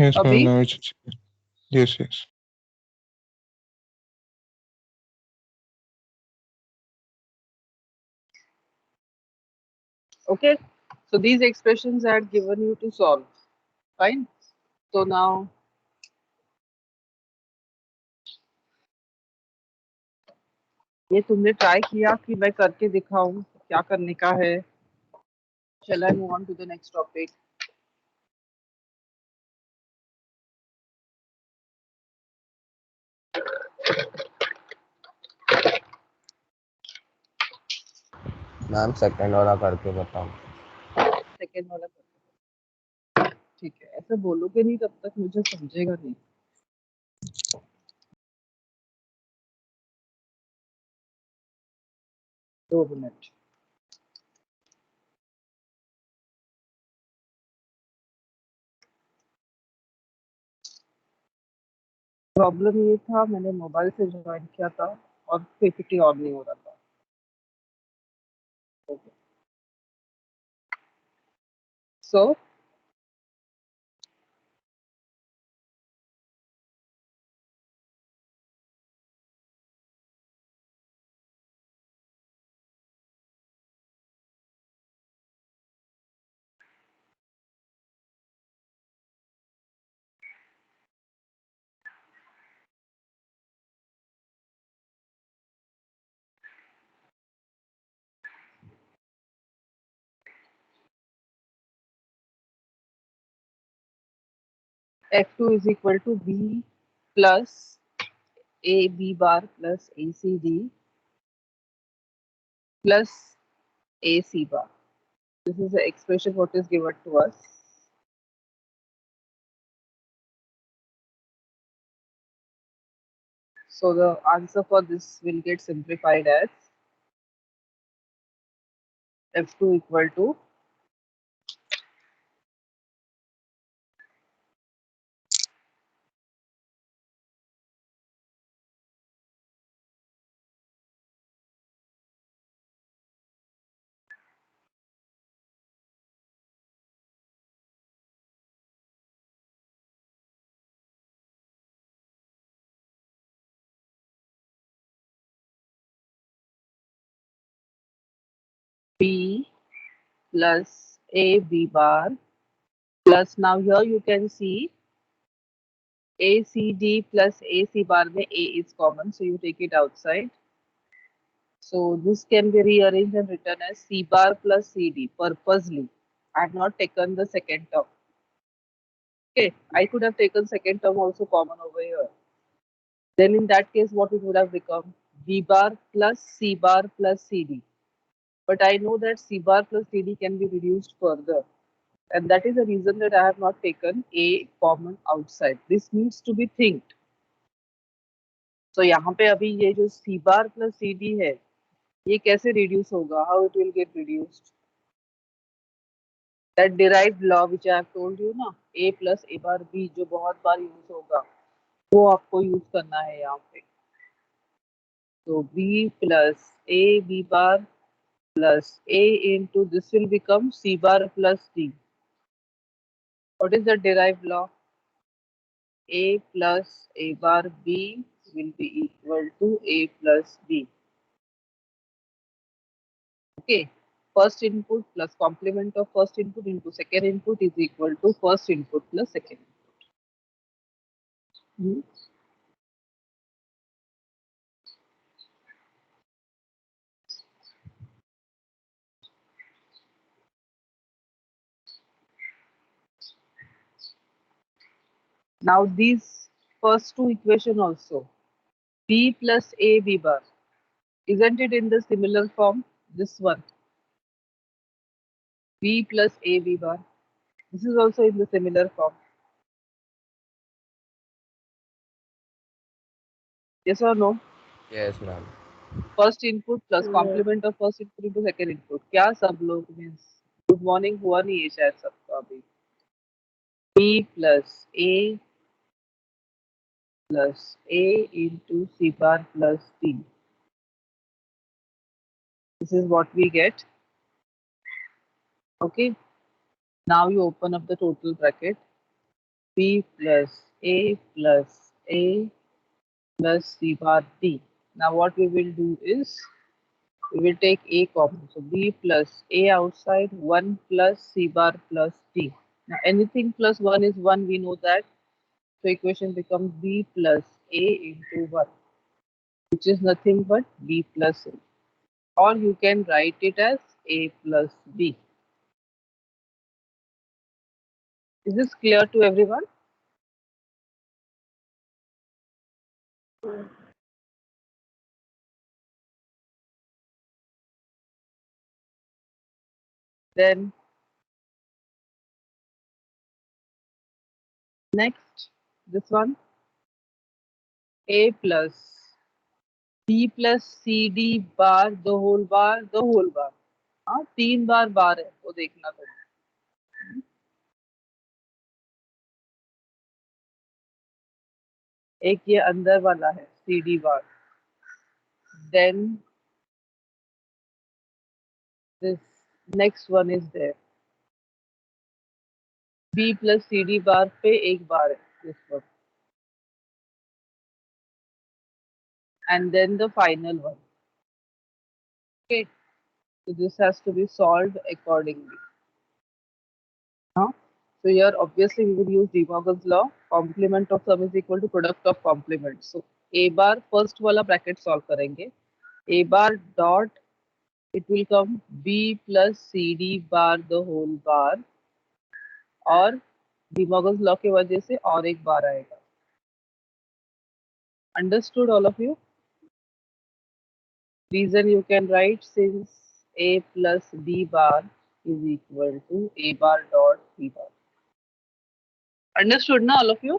Yes, ma'am. अभी? Now it's yes, yes. Okay. So these expressions I had given you to solve. Fine. So now ये तुमने try किया कि मैं करके दिखाऊं क्या करने का है? Shall I move on to the next topic? Ma'am second वाला करके बताओ। सेकेंड वाला ठीक है, ऐसे बोलोगे नहीं तब तक मुझे समझेगा नहीं। 2 मिनट। प्रॉब्लम ये था, मैंने मोबाइल से ज्वाइन किया था और पीपीटी ऑन नहीं हो रहा था। सो F2 is equal to B plus AB bar plus ACD plus AC bar. This is the expression what is given to us. So the answer for this will get simplified as F2 equal to B plus AB bar plus, now here you can see ACD plus AC bar में A is common, so you take it outside. So this can be rearranged and written as C bar plus CD purposely. I have not taken the second term. Okay, I could have taken second term also common over here. Then in that case, what it would have become? B bar plus C bar plus CD. But I know that C bar plus CD can be reduced further. And that is the reason that I have not taken A common outside. This needs to be thinked. So यहाँ पे अभी ये जो C bar plus CD है, ये कैसे reduce होगा? How it will get reduced? That derived law which I have told you ना, A plus A bar B जो बहुत बार यूज होगा, वो आपको यूज करना है यहाँ पे. So B plus A B bar plus A into this will become C bar plus D. What is the derived law? A plus A bar B will be equal to A plus B. Okay. First input plus complement of first input into second input is equal to first input plus second input. Now these first two equation also, B plus A B bar, isn't it in the similar form? This one, B plus A B bar. This is also in the similar form. Yes or no? Yes ma'am. First input plus complement of first input into second input. क्या सब लोग means good morning हुआ नहीं है शायद सबका अभी. B plus A into C bar plus D. This is what we get. Okay. Now you open up the total bracket. B plus A plus A plus C bar D. Now what we will do is we will take A common. So B plus A outside, 1 plus C bar plus D. Now anything plus 1 is 1, we know that. So equation becomes B plus A into 1, which is nothing but B plus A. Or you can write it as A plus B. Is this clear to everyone? Then next, this one, A plus B plus C D bar, the whole bar, the whole bar. हाँ 3 बार बार है वो देखना पड़ेगा. एक ये अंदर वाला है C D bar. Then this next one is there. B plus C D bar पे एक बार है this one. And then the final one. Okay, so this has to be solved accordingly. Huh? So here obviously we will use De Morgan's law. Complement of sum is equal to product of complement. So A bar first वाला bracket solve करेंगे. A bar dot it will come B plus CD bar the whole bar और De Morgan's law की वजह से और एक बार आएगा. Understood all of you? Reason you can write since A plus B bar is equal to A bar dot B bar. Understood na all of you?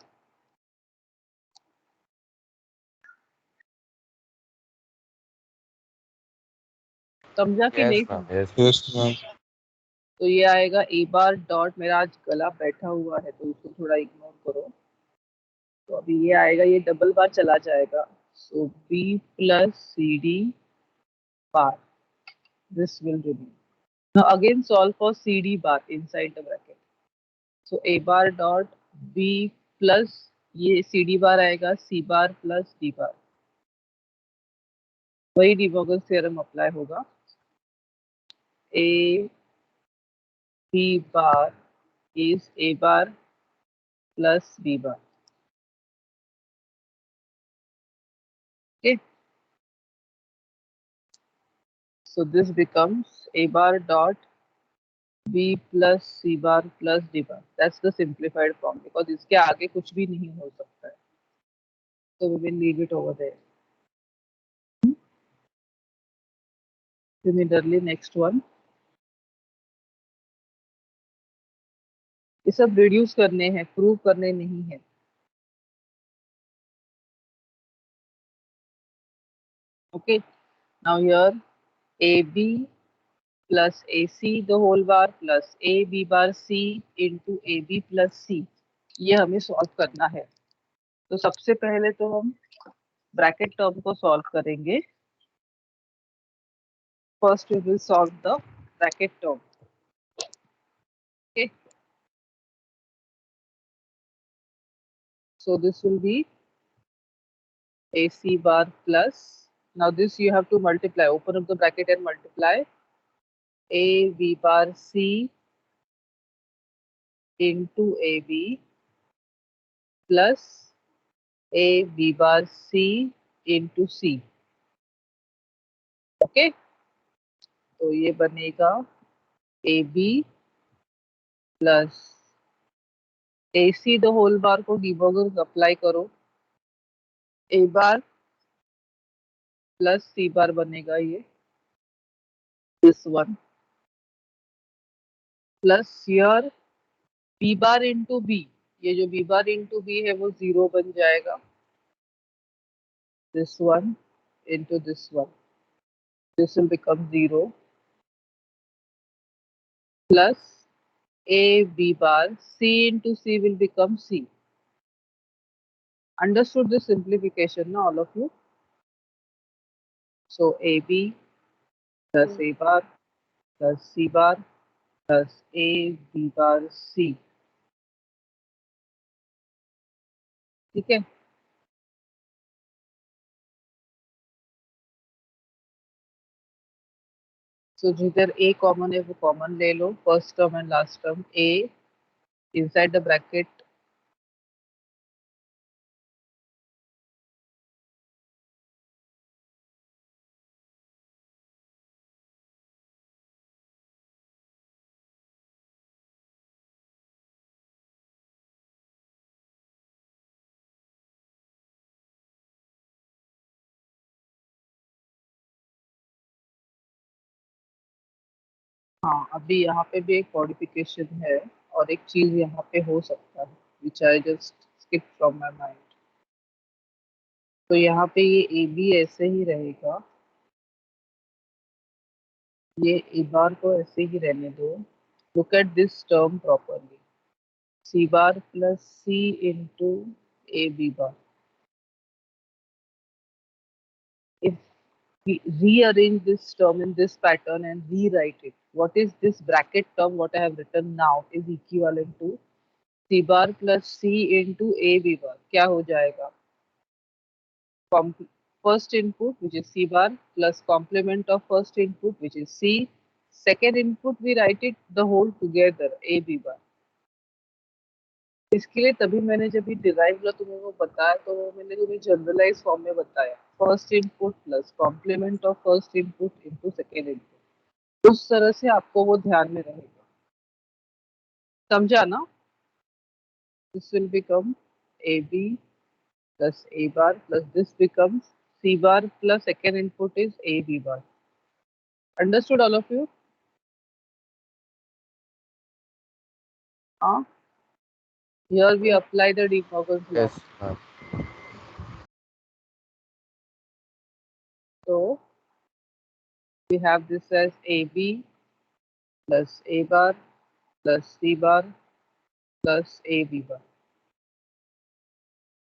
समझा कि नहीं Yes, ma'am. समझा? Yes. Yes, ma'am. तो ये आएगा A bar dot. मेरा आज गला बैठा हुआ है तो उसको थोड़ा इग्नोर करो. तो अभी ये आएगा, ये डबल बार चला जाएगा. So B plus C D bar, this will remain. Now again solve for C D bar inside the bracket. So A bar dot B plus ये सी डी बार आएगा सी बार प्लस डी बार. वही D Morgan's theorem apply होगा. A B bar is A bar plus B bar. Okay. So this becomes A bar dot B plus C bar plus D bar. That's the simplified form because इसके आगे कुछ भी नहीं हो सकता है. So we will leave it over there. Similarly, next one. ये सब रिड्यूस करने हैं, प्रूव करने नहीं है. Okay. Now here AB plus AC the whole bar plus AB bar C into AB plus C. ये हमें सॉल्व करना है. तो सबसे पहले तो हम ब्रैकेट टर्म को सॉल्व करेंगे. First we will solve the bracket term. Okay, so this will be AC bar plus, now this you have to multiply, open up the bracket and multiply AB bar C into AB plus AB bar C into C. ओके, तो ये बनेगा AB plus AC the whole bar को De Morgan apply करो. A bar plus C bar बनेगा ये this one plus here B bar into B. ये जो B बार इंटू B है वो 0 बन जाएगा. This one into this one, this will become 0 plus A B bar C into C will become C. Understood this simplification now all of you? So AB plus A bar plus C bar plus A B bar C. ठीक है। सो जिधर ए common है वो common ले लो, first term and last term A inside the bracket हाँ, अभी यहाँ पे भी एक मॉडिफिकेशन है और एक चीज यहाँ पे हो सकता है which I just skip from my mind. तो यहाँ पे ये ए बी ऐसे ही रहेगा, ये ए बार को ऐसे ही रहने दो। Look at this term properly, C bar plus C into A B bar. If we rearrange this term in this pattern and rewrite it, what is this bracket term what I have written now is equivalent to C bar plus C into A B bar. क्या हो जाएगा? First input which is C bar plus complement of first input which is C. Second input we write it the whole together A B bar. इसके लिए तभी मैंने जब ये derive किया तुम्हें वो बताया तो वो मैंने तुम्हें जनरलाइज फॉर्म में बताया, first input plus complement of first input into second input. उस तरह से आपको वो ध्यान में रहेगा, समझा ना? This will become A B plus A bar plus this becomes C bar plus second input is A B bar. Understood all of you? हाँ, here we apply the De Morgan's law. Yes, ma'am. So we have this as AB plus A bar plus C bar plus AB bar.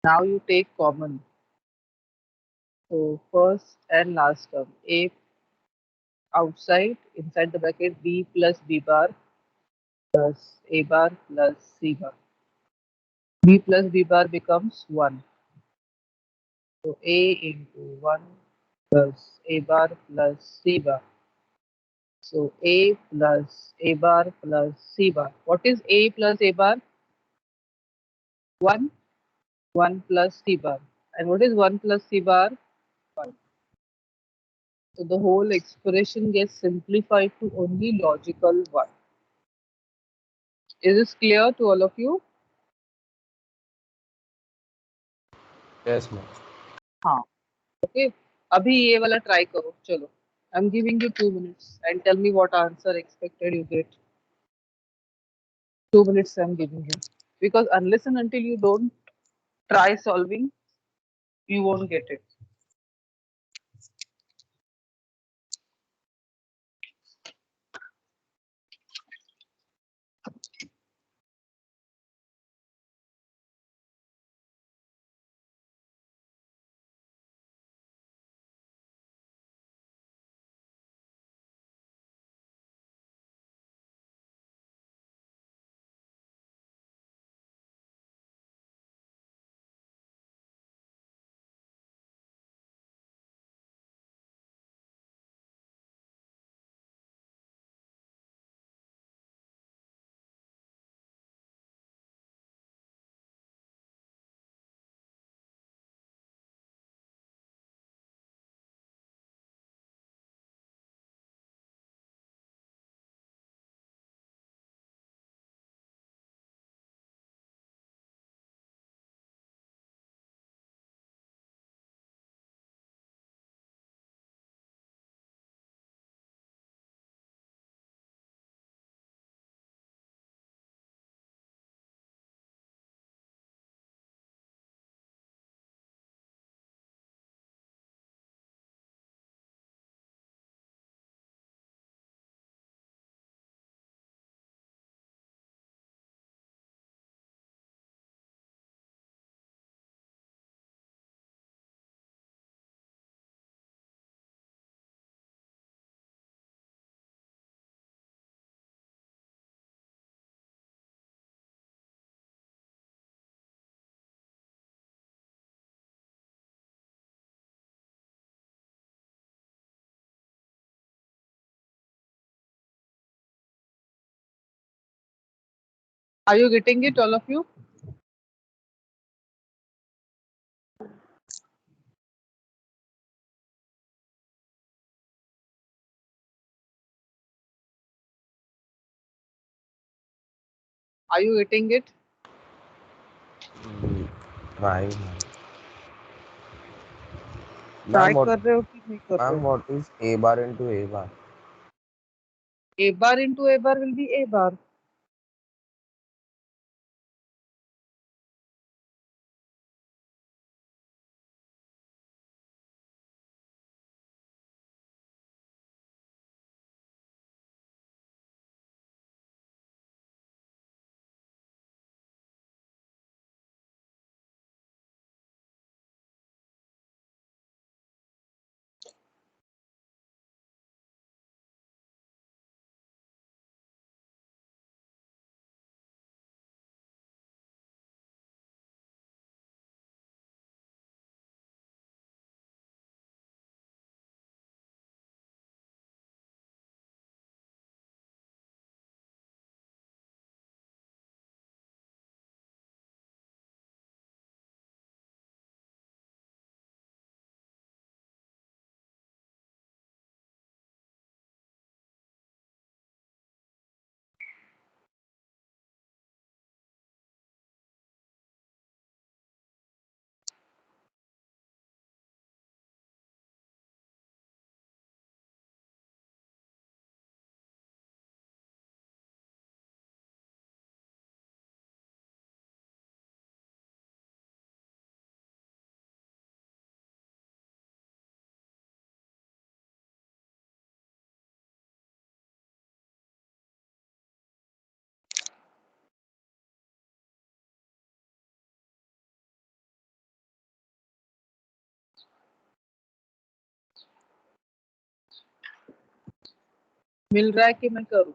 Now you take common. So first and last term A outside inside the bracket B plus B bar plus A bar plus C bar. B plus B bar becomes 1. So A into 1 plus A bar plus C bar. So A plus A bar plus C bar. What is A plus A bar? 1. 1 plus C bar. And what is 1 plus C bar? 1. So the whole expression gets simplified to only logical 1. Is this clear to all of you? Yes, ma'am. हाँ, okay. अभी ये वाला try करो, चलो. I'm giving you 2 minutes and tell me what answer expected you get. 2 minutes I'm giving you. Because unless and until you don't try solving, you won't get it. Are you getting it, all of you? Are you getting it? Try. Try Ma'am, what? कर रहे हो कि नहीं कर रहे Ma'am, हो? what is A bar into A bar? A bar into A bar will be A bar. मिल रहा है कि मैं करूँ?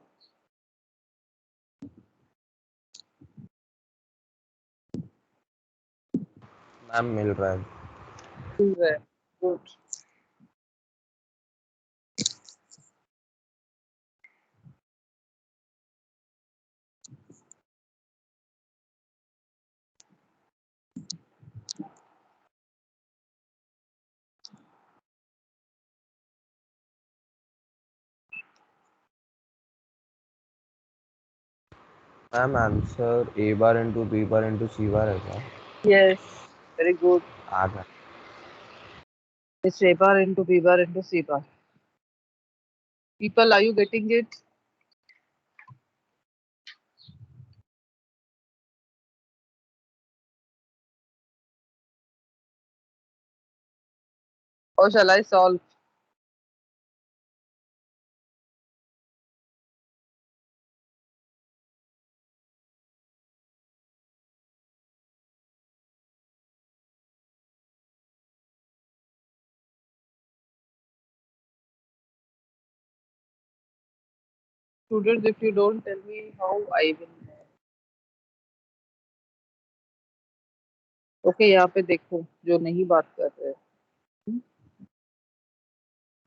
Ma'am, मिल रहा है. मिल रहा है. Good. Ma'am, answer A bar into B bar into C bar है क्या? Yes. Very good. आ गया. It's A bar into B bar into C bar. People, are you getting it? Or shall I solve? Students, if you don't tell me how, I will know. Okay, यहाँ पे देखो जो नहीं बात कर रहे हैं.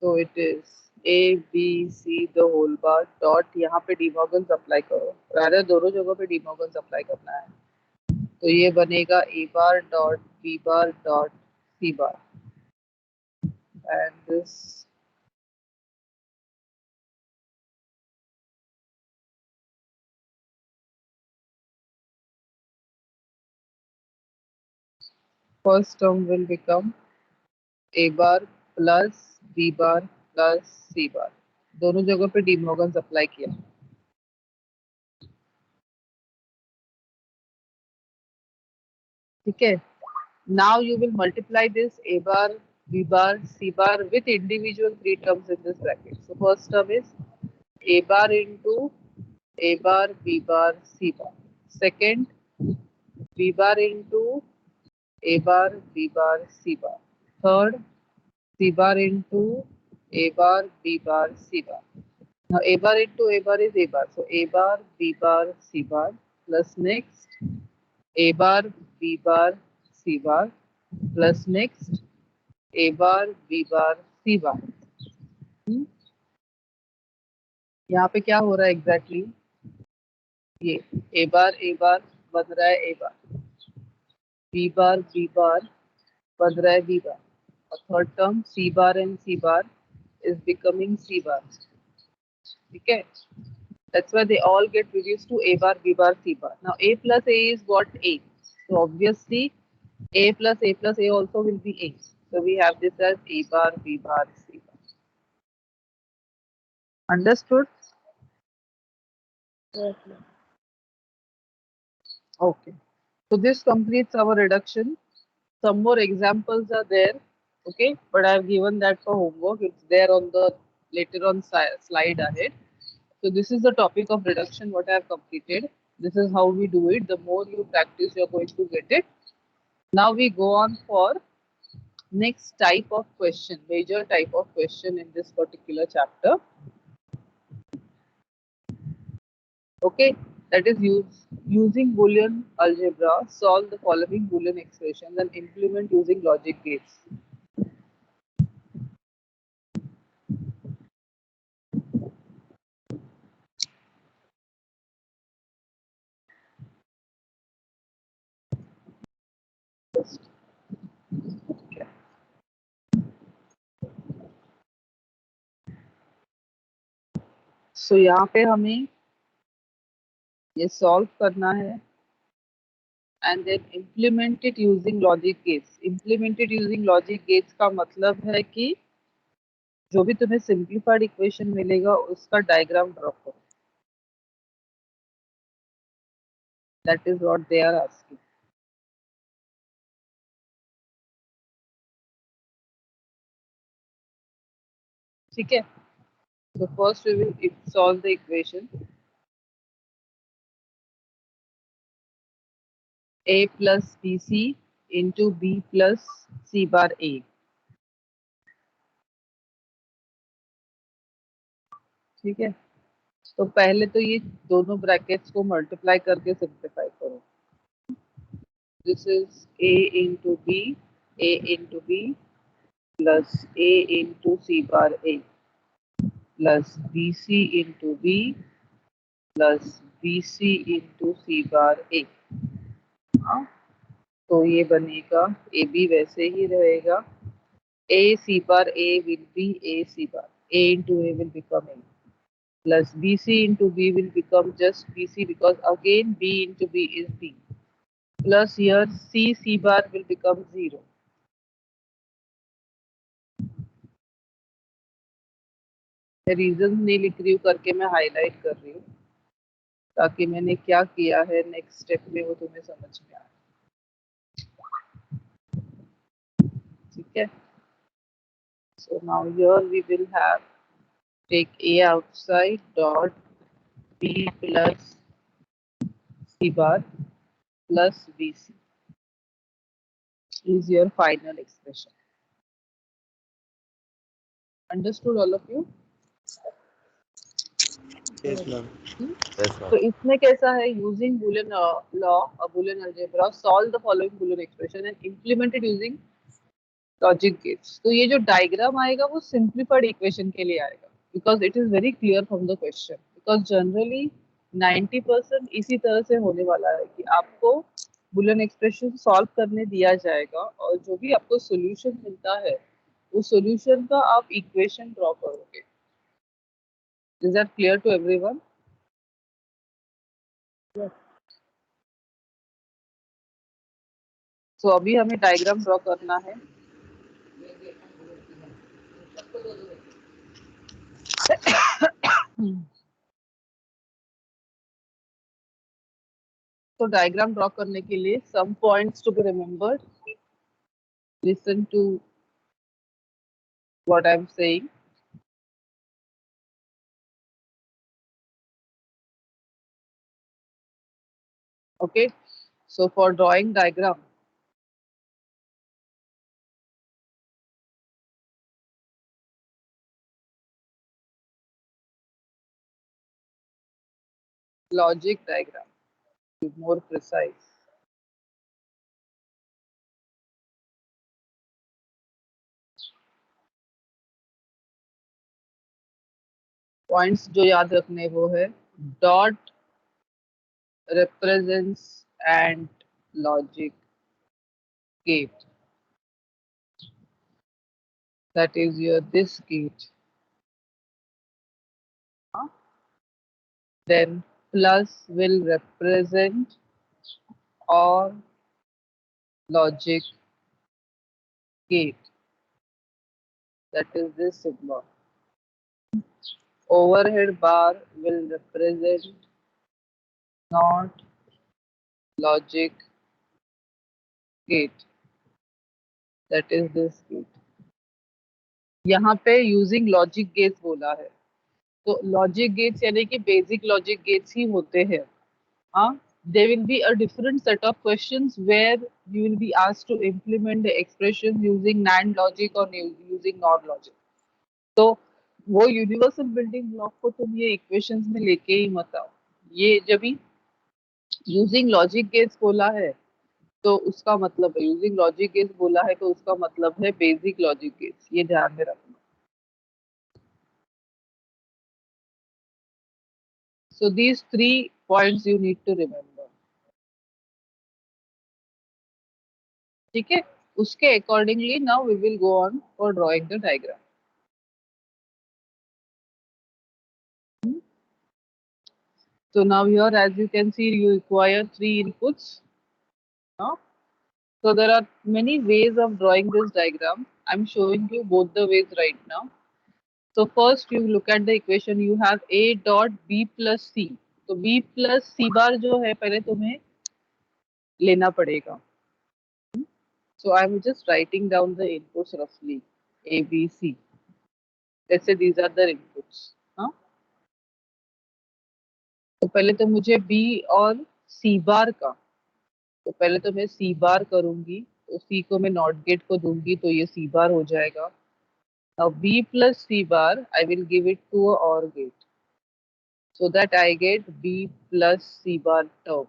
तो it is A B C the whole bar dot यहाँ पे डिमॉर्गन्स अप्लाई करो. रादर दोनों जगहों पे डिमॉर्गन्स अप्लाई करना है. तो ये बनेगा A bar dot B bar dot C bar and this first term will become A bar plus B bar plus C bar. दोनों जगहों पे डिमॉर्गन्स अप्लाई किया. ठीक है. Now you will multiply this A bar, B bar, C bar with individual three terms in this bracket. So first term is A bar into A bar, B bar, C bar. Second, B bar into A bar, B bar, C bar. Third, C bar into A bar, B bar, C bar. Now A bar into A bar is A bar. So A bar, B bar, C bar plus next A bar, B bar, C bar plus next A bar, B bar, C bar. यहाँ पे क्या हो रहा है exactly? ये ए बार बन रहा है ए बार, बी बार बन रहा है बी बार, और third term C bar and C bar is becoming C bar. ठीक है, that's why they all get reduced to a bar, b bar, c bar. Now a plus a is what? A. So obviously a plus a also will be a. So we have this as a bar, b bar, c bar. Understood? Okay. So this completes our reduction. Some more examples are there. Okay, but I have given that for homework. It's there on the later on slide ahead. So this is the topic of reduction what I have completed. This is how we do it. The more you practice, you're going to get it. Now we go on for next type of question, major type of question in this particular chapter. Okay, that is using Boolean algebra, solve the following Boolean expressions and implement using logic gates. Okay. So यहाँ पे हमें ये solve करना है and then implement it using logic gates. Implement it using logic gates का मतलब है कि जो भी तुम्हें simplified equation मिलेगा उसका diagram draw करो. That is what they are asking. ठीक है. So first we will solve the equation. A plus BC into B plus C bar A. ठीक है, तो पहले तो ये दोनों ब्रैकेट्स को मल्टीप्लाई करके सिंप्लीफाई करो. This is A into B plus A into C bar A plus BC into B plus BC into C bar A. हाँ, तो ये बनेगा ए बी वैसे ही रहेगा. A C bar A will be A C bar. A into A will become A. Plus BC into B will become just BC because again B into B is B. Plus here C bar will become 0. मैं reason नहीं लिख रही हूँ करके मैं highlight कर रही हूँ ताकि मैंने क्या किया है नेक्स्ट स्टेप में वो तुम्हें समझ में आए. ठीक है. So now here we will have take A outside dot B plus C bar plus BC is your final expression. Understood all of you? Yes, ma'am. Yes, ma'am. तो इसमें कैसा है? Using Boolean law, Boolean algebra, solve the following Boolean expression and implemented using logic gates. तो ये जो diagram आएगा वो simplified equation के लिए आएगा because it is very clear from the question. Because generally 90% इसी तरह से होने वाला है कि आपको बूलियन एक्सप्रेशन सॉल्व करने दिया जाएगा और जो भी आपको सोल्यूशन मिलता है उस सोल्यूशन का आप इक्वेशन ड्रॉ करोगे. Is that clear to everyone? तो अभी हमें डायग्राम ड्रॉ करना है. तो डायग्राम ड्रॉ करने के लिए some points to be remembered. Listen to what I am saying. Okay, so for drawing diagram, logic diagram, to be more precise. Points जो याद रखने वो है dot represents AND logic gate. That is your this gate. Then plus will represent OR logic gate. That is this sigma. Overhead bar will represent NOT logic gate. That is this gate. यहाँ पे using logic gates बोला है, तो logic gates यानी कि basic logic gates ही होते हैं. हाँ, there will be a different set of questions where you will be asked to implement the expression using NAND logic or using NOR logic. तो वो यूनिवर्सल बिल्डिंग ब्लॉक को तुम ये इक्वेशंस में लेके ही मत आओ. ये जब भी यूजिंग लॉजिक गेट्स बोला है तो उसका मतलब है, यूजिंग लॉजिक गेट्स बोला है तो उसका मतलब है बेसिक लॉजिक गेट्स. ये ध्यान में रखना. So these 3 points you need to remember. ठीक है, उसके accordingly now we will go on for drawing the diagram. So now here, as you can see, you require 3 inputs. So there are many ways of drawing this diagram. I'm showing you both the ways right now. So first you look at the equation. You have A dot B plus C. तो B plus C bar जो है पहले तुम्हें लेना पड़ेगा. So I'm just writing down the inputs roughly. A, B, C. Let's say these are the inputs. हाँ? तो पहले तो मुझे B और C बार का, तो पहले तो मैं C बार करूंगी, तो C को मैं नॉट गेट को दूंगी तो ये C बार हो जाएगा. Now B plus C bar I will give it to a OR gate so that I get B plus C bar term.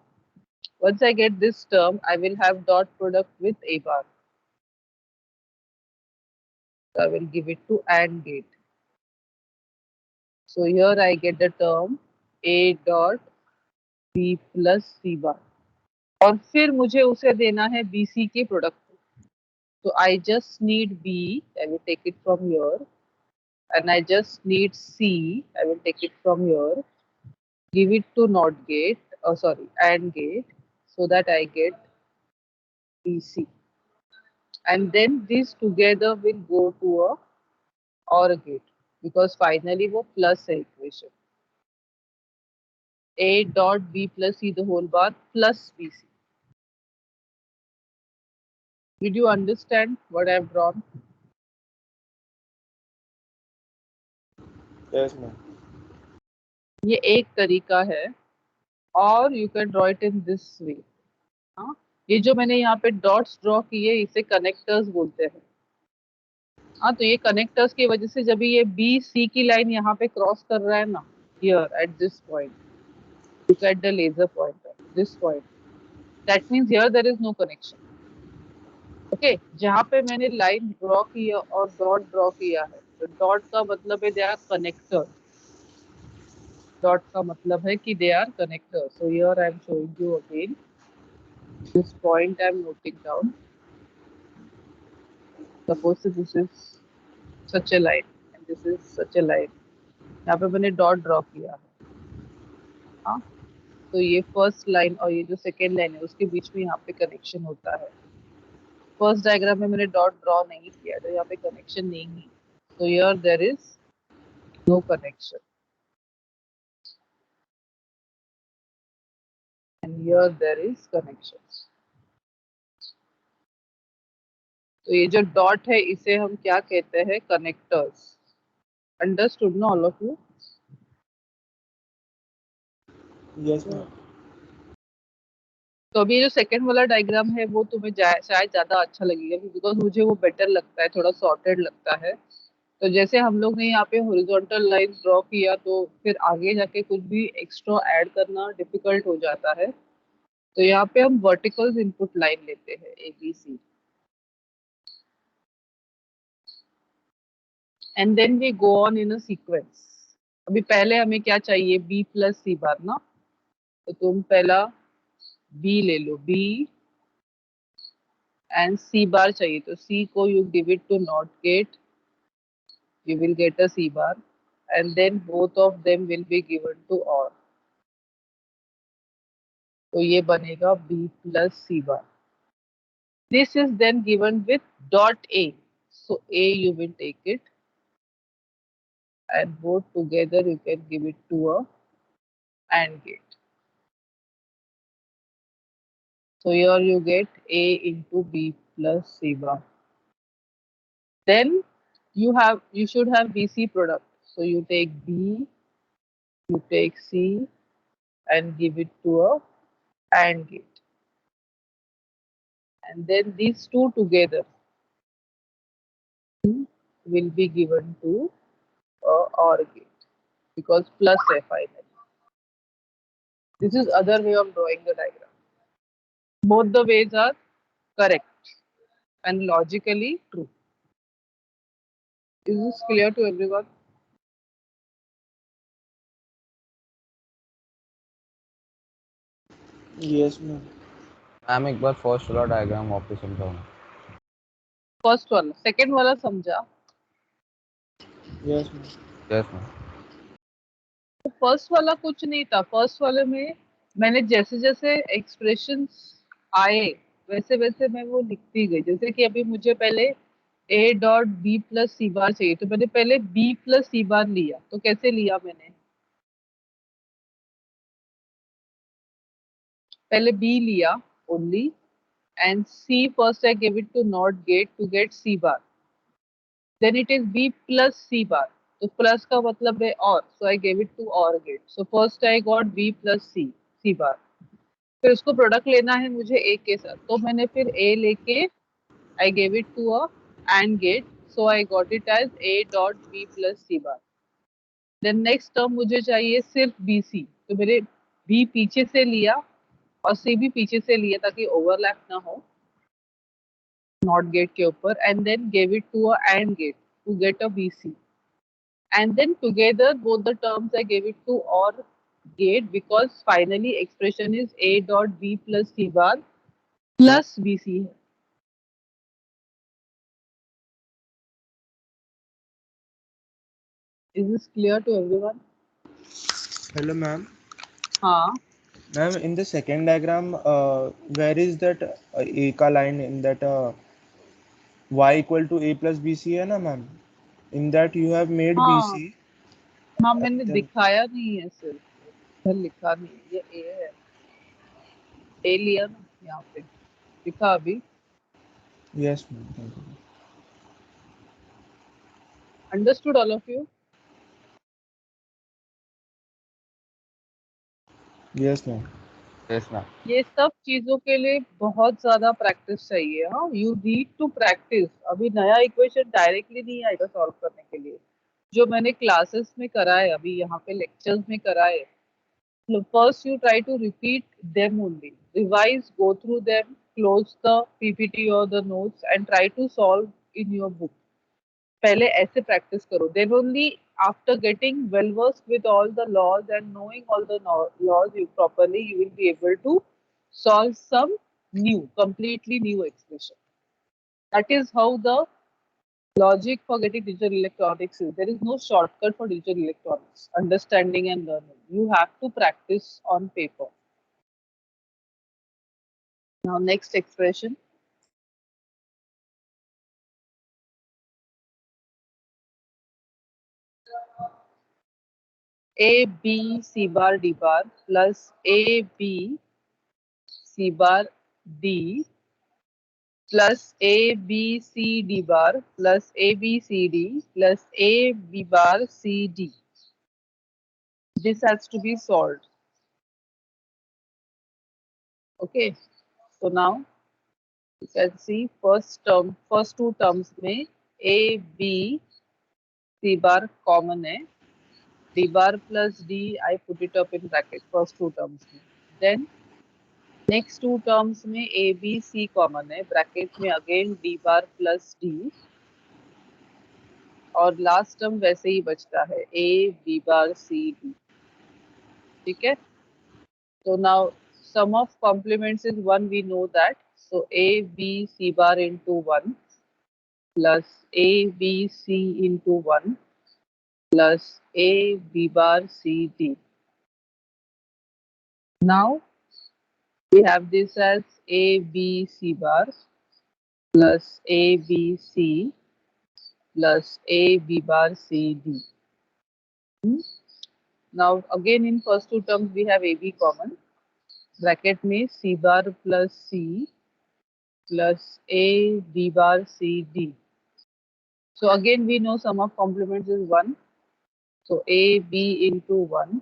Once I get this term, I will have dot product with A bar. So I will give it to AND gate. So here I get the term A dot B plus C bar. और फिर मुझे उसे देना है BC के product. So I just need B, I will take it from here, and I just need C, I will take it from here, give it to NOT gate, AND gate, so that I get BC. And then these together will go to a OR gate because finally वो plus है equation. A dot B plus C the whole bar plus BC. Did you understand what I have drawn? Yes, ma'am. ये एक तरीका है, और you can draw it in this way. हाँ, ये जो मैंने यहाँ पे डॉट्स ड्रॉ किए इसे कनेक्टर्स बोलते हैं. हाँ, तो ये कनेक्टर्स की वजह से जब ये बी सी की लाइन यहाँ पे क्रॉस कर रहा है ना, here at this point, look at the laser pointer, this point, that means here there is no connection. Okay, जहाँ पे मैंने लाइन ड्रॉ किया और डॉट ड्रॉ किया है, तो डॉट का मतलब है दे आर कनेक्टर. डॉट का मतलब है कि they are connector. So here I am showing you again this point. I am noting down. Suppose this is such a line and this is such a line. यहाँ पे मैंने dot draw किया है. हाँ, तो ये फर्स्ट लाइन और ये जो सेकेंड लाइन है उसके बीच में यहाँ पे कनेक्शन होता है. फर्स्ट डायग्राम में मैंने डॉट ड्रॉ नहीं किया तो यहाँ पे कनेक्शन नहीं है. तो here there is no connection and here there is connection. तो ये जो डॉट है इसे हम क्या कहते हैं? Connectors. Understood know all of you? Yes, ma'am. तो अभी जो सेकंड वाला डायग्राम है वो तुम्हें शायद ज्यादा अच्छा लगेगा बिकॉज मुझे वो बेटर लगता है, थोड़ा सॉर्टेड लगता है. तो जैसे हम लोग ने यहाँ पे हॉरिजॉन्टल लाइंस ड्रॉ किया तो फिर आगे जाके कुछ भी एक्स्ट्रा ऐड करना डिफिकल्ट हो जाता है. तो यहाँ पे हम वर्टिकल इनपुट लाइन लेते हैं ABC and then we go on in a sequence. अभी पहले हमें क्या चाहिए? B plus C बार ना. तो तुम पहला बी ले लो, बी एंड सी बार चाहिए, तो सी को you give it to not gate, you will get a C bar, and then both of them will be given to OR. तो ये बनेगा B plus C bar. This is then given with dot A. So A you will take it, and both together you can give it to a AND gate. So here you get A into B plus C bar. Then you should have BC product. So you take B, you take C, and give it to a AND gate. And then these two together will be given to OR gate because plus है finally. This is other way of drawing the diagram. Both the ways are correct and logically true. Is this clear to everyone? Yes, ma'am. Ma'am एक बार first वाला diagram वापस समझाओ. First वाला, second वाला समझा. Yes, ma'am. Yes ma'am. तो first वाला कुछ नहीं था. फर्स्ट वाले में मैंने जैसे जैसे एक्सप्रेशंस आए वैसे वैसे मैं वो लिखती गई. जैसे कि अभी मुझे पहले A dot B plus C बार चाहिए, तो मैंने पहले B प्लस C बार लिया. तो कैसे लिया मैंने? पहले B लिया only, and C first I gave it to NOT gate to get C bar. Then it is B plus C bar. तो प्लस का मतलब है और, so I gave it to OR gate. So first I got B plus C bar. फिर उसको product लेना है मुझे A के साथ, तो मैंने फिर A लेके I gave it to a AND gate. So I got it as A dot B plus C bar. Then next term मुझे चाहिए सिर्फ BC, तो मैंने B पीछे से लिया और C भी पीछे से लिया ताकि ओवरलैप ना हो नॉट गेट के ऊपर, and then gave it to a AND gate to gate a BC, and then together both the terms I gave it to OR gate because finally expression is A dot B plus C bar plus BC है. Is this clear to everyone? Hello, ma'am. हाँ. Ma'am, in the second diagram, where is that A का line in that y equal to A plus BC है ना, ma'am? In that you have made हाँ BC. हाँ मैंने Then दिखाया नहीं है, सिर्फ इधर लिखा नहीं है. ये A है, A लिया ना यहाँ पे लिखा अभी. yes, ma'am. Thank you. Understood all of you? Yes, ma'am. Yes ma'am. ये सब चीजों के लिए बहुत ज्यादा प्रैक्टिस चाहिए. हाँ, यू नीड टू प्रैक्टिस. अभी नया इक्वेशन डायरेक्टली नहीं आएगा सॉल्व करने के लिए. जो मैंने क्लासेस में कराए, अभी यहाँ पे लेक्चर्स में कराए, first you try to repeat them only, revise, go through them, close the PPT or the notes and try to solve in your book. पहले ऐसे प्रैक्टिस करो, then only after getting well versed with all the laws and knowing all the laws you properly, you will be able to solve some completely new expression. That is how the logic for getting digital electronics is. There is no shortcut for digital electronics understanding and learning. You have to practice on paper. Now next expression. A B C bar D bar plus A B C bar D plus A B C D bar plus A B C D plus A B bar C D. This has to be solved. Okay. So now you can see first two terms में A B C bar common है. D bar plus D I put it up in bracket first two terms में. Then next to terms में ए B सी common है, bracket में again D बार plus D, और last term वैसे ही बचता है A B bar C D. ठीक है. So now sum of complements is 1, we know that. So A, B, C bar into 1 plus A, B, C into 1 plus A, B bar, C, D. Now we have this as A, B, C bar plus A, B, C plus A, B bar, C, D. Now again in first two terms we have AB common. Bracket में C bar plus C plus A, B bar, C, D. So again we know sum of complements is 1. So A, B into 1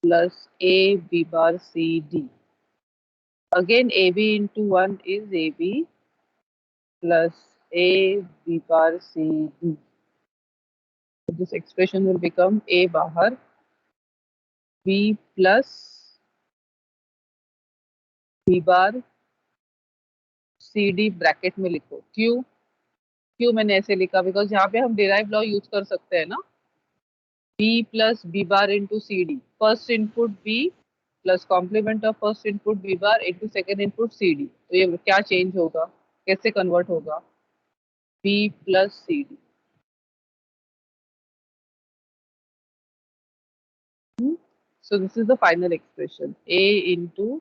plus A, B bar, C, D. Again AB into 1 is AB plus A, B bar, C, D. So this expression will become A bahar B plus B bar C D bracket में लिखो. क्यों मैंने ऐसे लिखा? Because यहाँ पे हम derive law use कर सकते हैं ना. B plus B bar into CD. First input B plus complement of first input B bar into second input CD. तो ये क्या चेंज होगा, कैसे कन्वर्ट होगा? B plus CD. So this is the final expression. A into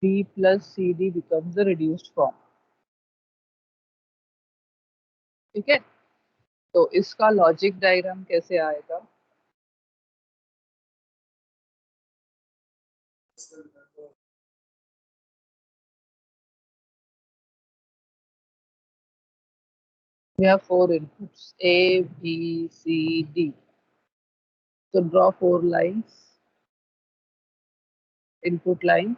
B plus CD becomes the reduced form. ठीक है, तो इसका लॉजिक डायग्राम कैसे आएगा? We have 4 inputs A, B, C, D. So draw 4 lines, input lines.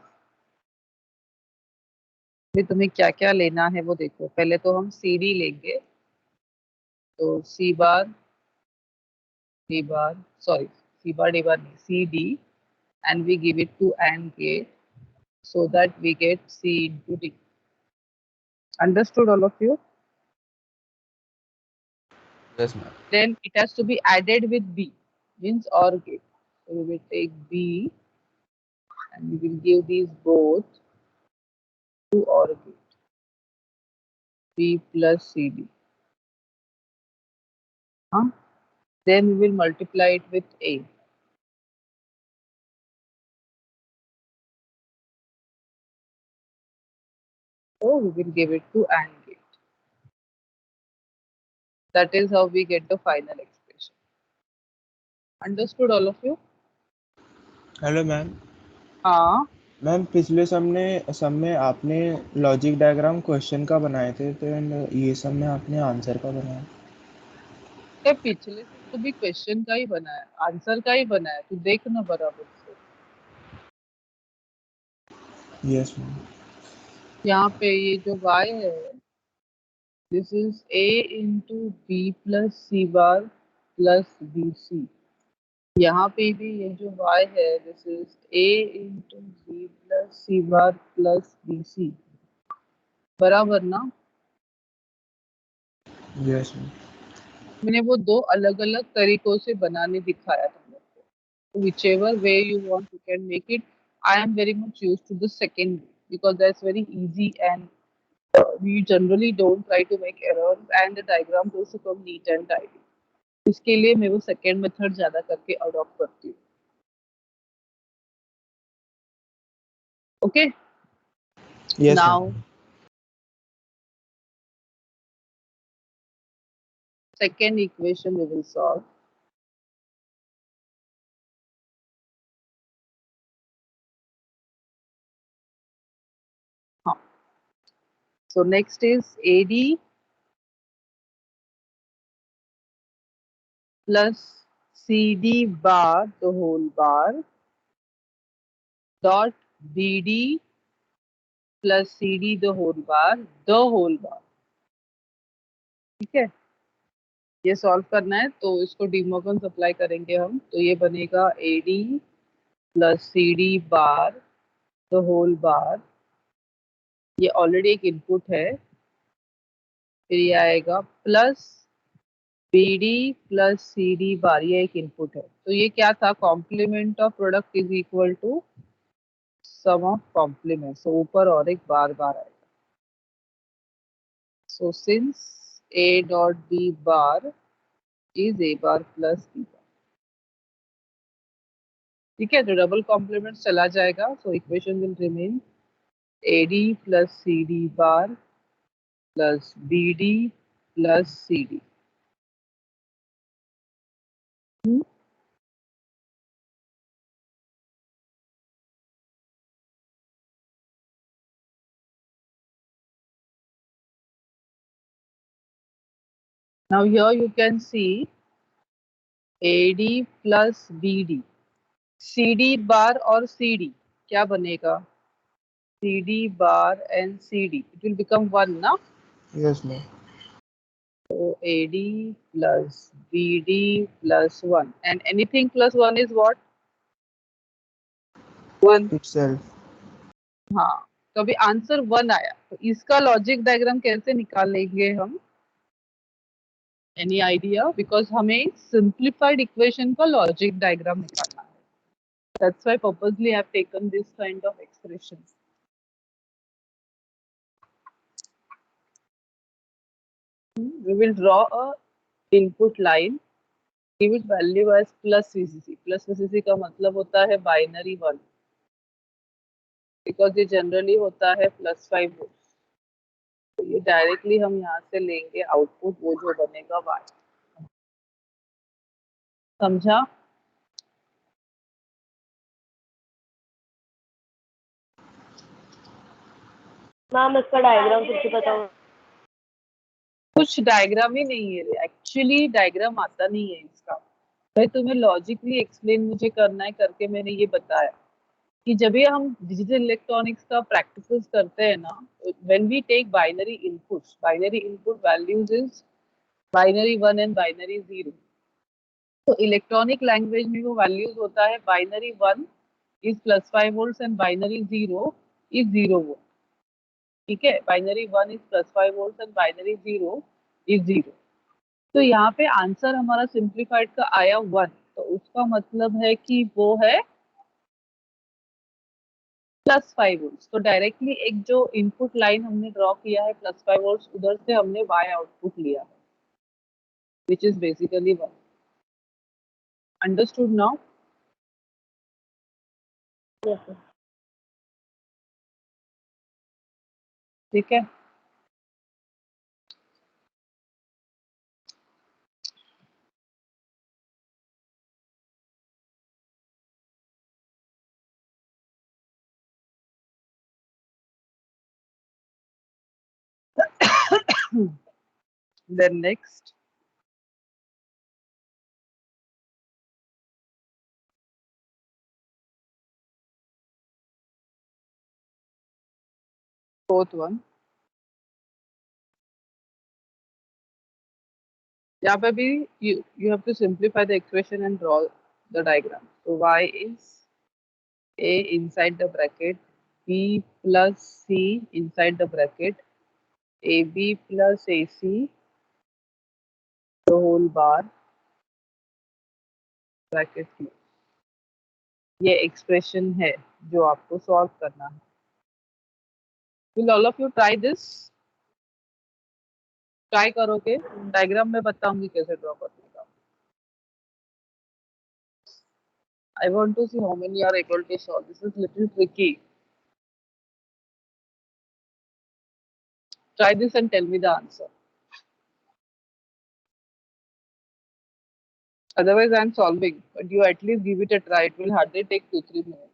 भी तुम्हें क्या क्या लेना है वो देखो. पहले तो हम CD लेंगे, तो C bar, D bar, sorry, C bar, D bar नहीं, CD, and we give it to AND gate so that we get C into D. Understood all of you? Yes, ma'am. Then it has to be added with B, means OR gate. So we will take B and we will give these both to OR gate. B plus CD. Then we will multiply it with A. So we will give it to AND gate. That is how we get the final expression. Understood all of you? Hello ma'am. हाँ. Ma'am पिछले सम में आपने logic diagram question का बनाए थे, तो ये सब में आपने आंसर का बनाया. ये पिछले से तो भी क्वेश्चन का ही बना है, आंसर का ही बना है. तू देखना बराबर से. Yes ma'am. यहाँ पे ये जो y है, this is A into B plus C bar plus BC. यहाँ पे भी ये जो y है, this is A into B plus C bar plus BC. बराबर ना? Yes ma'am. मैंने वो दो अलग अलग तरीकों से बनाने दिखाया तुम लोग को. Whichever way you want, you can make it. I am very much used to the second way because that's very easy and we generally don't try to make errors and the diagrams also come neat and tidy. इसके लिए मैं वो second method ज्यादा करके adopt करती हूँ. Okay. Yes now ma'am. second equation we will solve. So next is AD plus CD bar the whole bar dot BD plus CD the whole bar the whole bar. ठीक है, ये solve करना है तो इसको De Morgan apply करेंगे हम. तो ये बनेगा AD plus CD bar the whole bar. ये ऑलरेडी एक इनपुट है. फिर ये आएगा plus BD plus CD bar, ये एक इनपुट है. तो ये क्या था? Complement of product is equal to sum of complement, so ऊपर और एक बार बार आएगा. So since a dot b bar is a bar plus b bar. ठीक है, तो डबल कॉम्प्लीमेंट चला जाएगा. So equation will remain ad plus cd bar plus bd plus cd. Now here you can see AD plus BD. CD bar और CD क्या बनेगा? CD bar and CD. It will become one, ना? Yes, ma'am. So AD plus BD plus 1. And anything plus 1 is what? 1. Itself. हाँ, तो अभी answer 1 आया. तो इसका लॉजिक डायग्राम कैसे निकालेंगे हम? Any idea? बिकॉज हमें सिंप्लीफाइड इक्वेशन का लॉजिक डायग्राम निकालना है. That's why purposely I have taken this kind of expressions. We will draw a input line, give it value as plus VCC. Plus VCC का मतलब होता है binary 1, because ये generally होता है +5 volts. तो ये डायरेक्टली हम यहाँ से लेंगे आउटपुट, वो जो बनेगा y. समझा? मैम इसका डायग्राम फिर से बताओ. कुछ डायग्राम ही नहीं है, एक्चुअली डायग्राम आता नहीं है इसका. भाई तुम्हें लॉजिकली एक्सप्लेन मुझे करना है, करके मैंने ये बताया कि जब भी हम डिजिटल इलेक्ट्रॉनिक्स का प्रैक्टिसेस करते हैं ना, when we take binary input values is binary 1 and binary 0. तो इलेक्ट्रॉनिक लैंग्वेज में वो वैल्यूज होता है binary 1 is +5 volts and binary 0 is 0 volt. ठीक है, binary 1 is +5 volts and binary 0 is 0. तो यहाँ पे आंसर हमारा सिंप्लीफाइड का आया 1, तो उसका मतलब है कि वो है +5 वोल्ट. तो डायरेक्टली एक जो इनपुट लाइन हमने ड्रॉ किया है +5 वोल्ट, उधर से हमने y आउटपुट लिया है, which is basically 1. Understood now? Yes sir. ठीक है. Then next, fourth one. यहाँ पे भी you have to simplify the equation and draw the diagram. So y is a inside the bracket, b plus c inside the bracket, ab plus ac the whole bar bracket close. ये expression है जो आपको solve करना है. Will all of you try this? Try करोगे? Diagram में बताऊंगी कैसे ड्रॉ करने का. I want to see how many are able to solve. This is little tricky. Try this and tell me the answer. Otherwise, I am solving, but you at least give it a try. It will hardly take 2-3 minutes.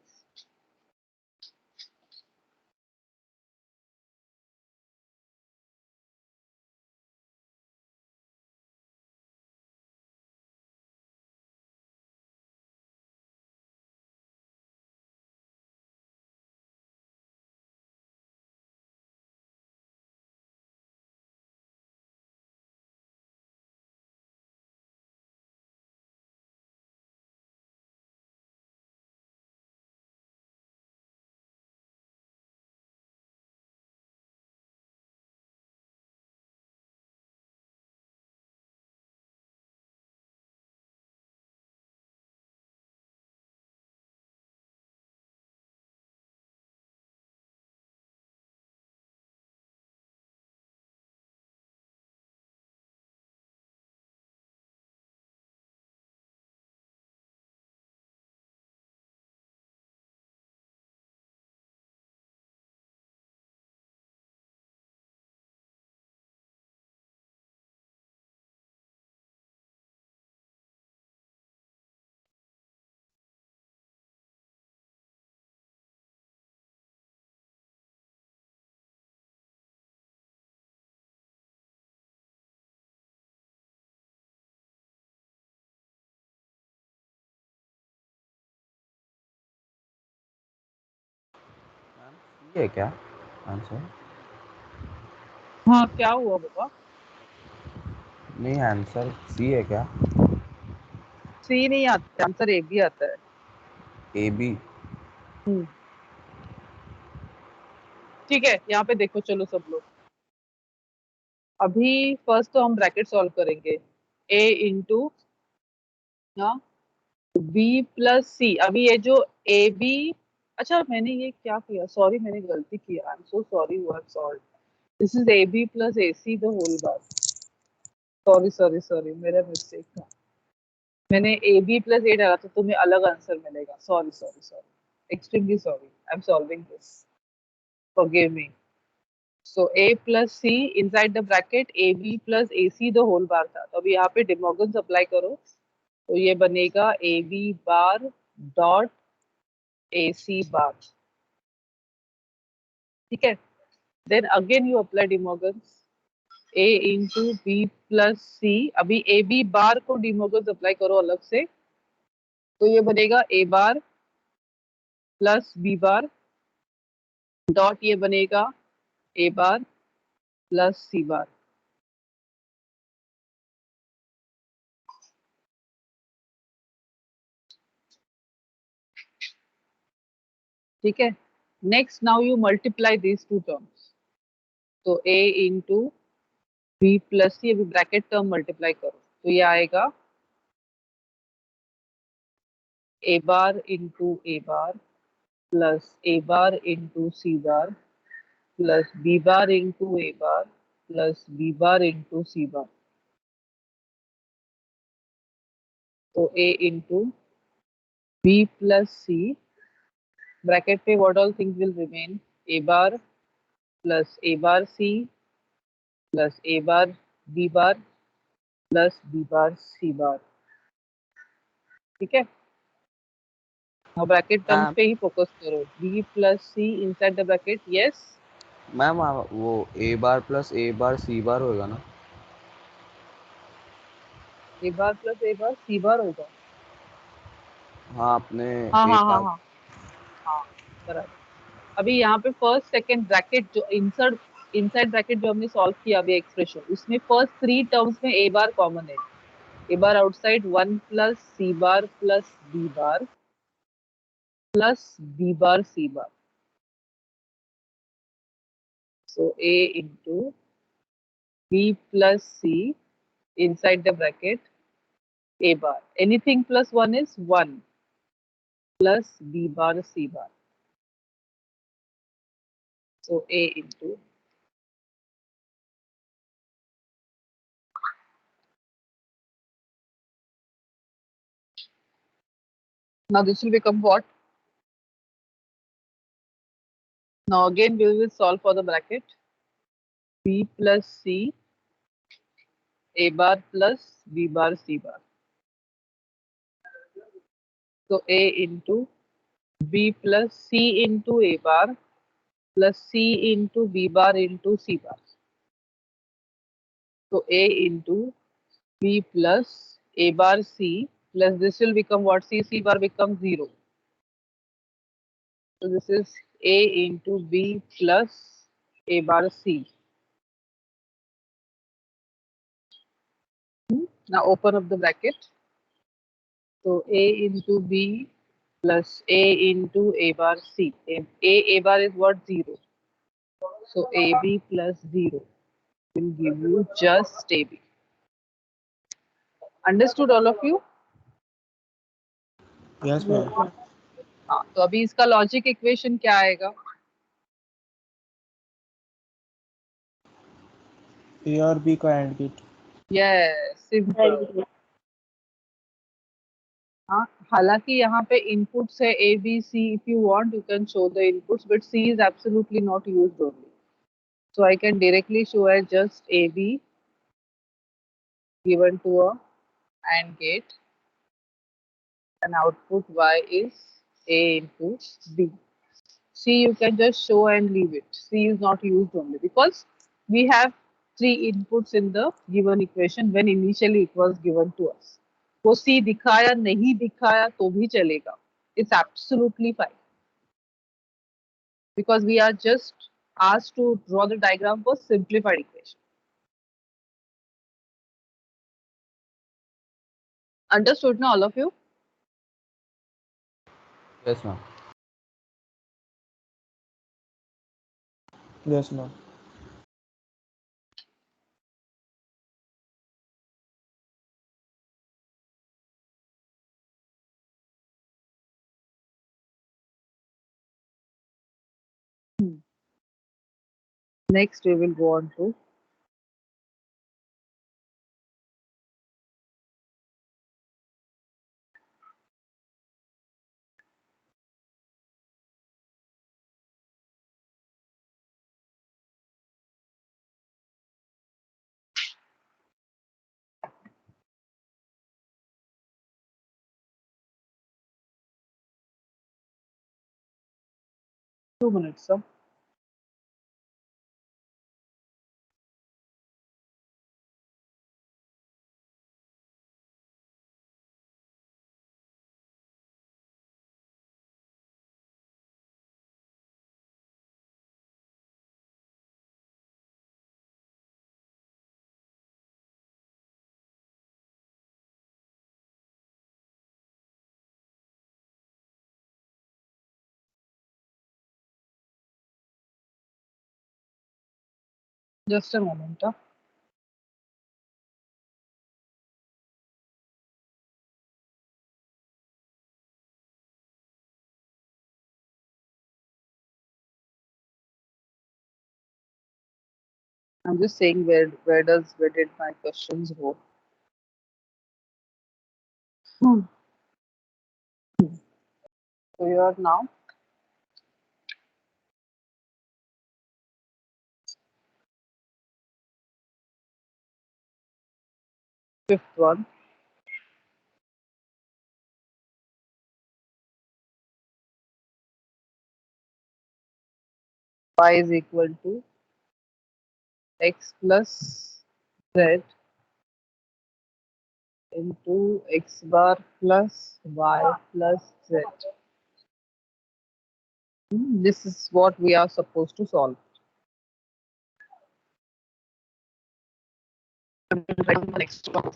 है क्या answer? हाँ क्या हुआ बाबा? नहीं, answer C है क्या? सी नहीं आता, आंसर ए भी आता है। A B. ठीक है, यहाँ पे देखो चलो सब लोग। अभी फर्स्ट तो हम ब्रैकेट सॉल्व करेंगे। ए इंटू बी प्लस सी। अभी ये जो ए बी, अच्छा मैंने ये क्या किया, सॉरी मैंने गलती की, I am so sorry, who have solved. This is A B plus A C the whole bar. Sorry sorry sorry, मेरा मिस्टेक था। मैंने ए बी प्लस ए डाला तो तुम्हें अलग आंसर मिलेगा। Sorry sorry sorry, extremely sorry, I am solving this, forgive me. So A plus C inside the bracket A B plus A C the whole bar था, तो अभी यहाँ पे डिमॉर्गन्स अप्लाई करो तो ये बनेगा ए B bar dot A C bar. ठीक है, then again you apply De Morgan's, A into B plus C. अभी ए बी बार को डिमॉर्गन्स अप्लाई करो अलग से, तो ये बनेगा A bar plus B bar dot ये बनेगा A bar plus C bar. ठीक है, next now you multiply this two terms, तो A into B plus C, अभी ब्रैकेट टर्म मल्टीप्लाई करो तो ये आएगा A bar into A bar plus A bar into C bar plus B bar into A bar plus B bar into C bar. तो A into B plus C, bracket पे what all things will remain, A bar plus A bar C plus A bar B bar plus B bar C bar. ठीक है, now bracket terms पे ही focus करो, B plus C inside the bracket. Yes ma'am वो A bar plus A bar C बार होगा ना? ए bar plus A bar C बार होगा। हाँ, अपने हाँ ए हाँ हाँ बार। हाँ हाँ बराबर। अभी यहाँ पे फर्स्ट सेकंड ब्रैकेट जो इंसर्ट इनसाइड ब्रैकेट जो हमने सॉल्व किया अभी एक्सप्रेशन, उसमें फर्स्ट थ्री टर्म्स में ए बार कॉमन है। A bar outside 1 plus C bar plus B bar plus B bar C bar. So A into B plus C inside the bracket a bar, anything plus 1 is 1 plus b bar c bar. So a into now this will become what? Now again we will solve for the bracket b plus c a bar plus b bar c bar. So a into b plus c into a bar plus c into b bar into c bar. So a into b plus a bar c plus this will become what? C bar becomes 0. So this is a into b plus a bar c. Now open up the bracket. So a into b plus a into a bar c. A bar is what? 0. So ab plus 0 will give you just ab. Understood all of you? Yes, ma'am. हाँ, तो अभी इसका logic equation क्या आएगा? A और B का and gate. Yes, simple. हाँ, हालांकि यहाँ पे इनपुट्स है A B C, if you want you can show the inputs, but C is absolutely not used only, so I can directly show as just AB given to a AND gate and output Y is A into B. C you can just show and leave it. C is not used only because we have three inputs in the given equation when initially it was given to us. वो C दिखाया नहीं दिखाया तो भी चलेगा. It's absolutely fine. because we are just asked to draw the diagram for simplified equation. Understood now, all of you? Yes, ma'am. Yes, ma'am. Next, we will go on to two minutes, sir. Just a moment. I'm just saying where did my questions go? Hmm. So you are now fifth one. Y is equal to x plus z into x bar plus y plus z. This is what we are supposed to solve. I'm going to write the next one.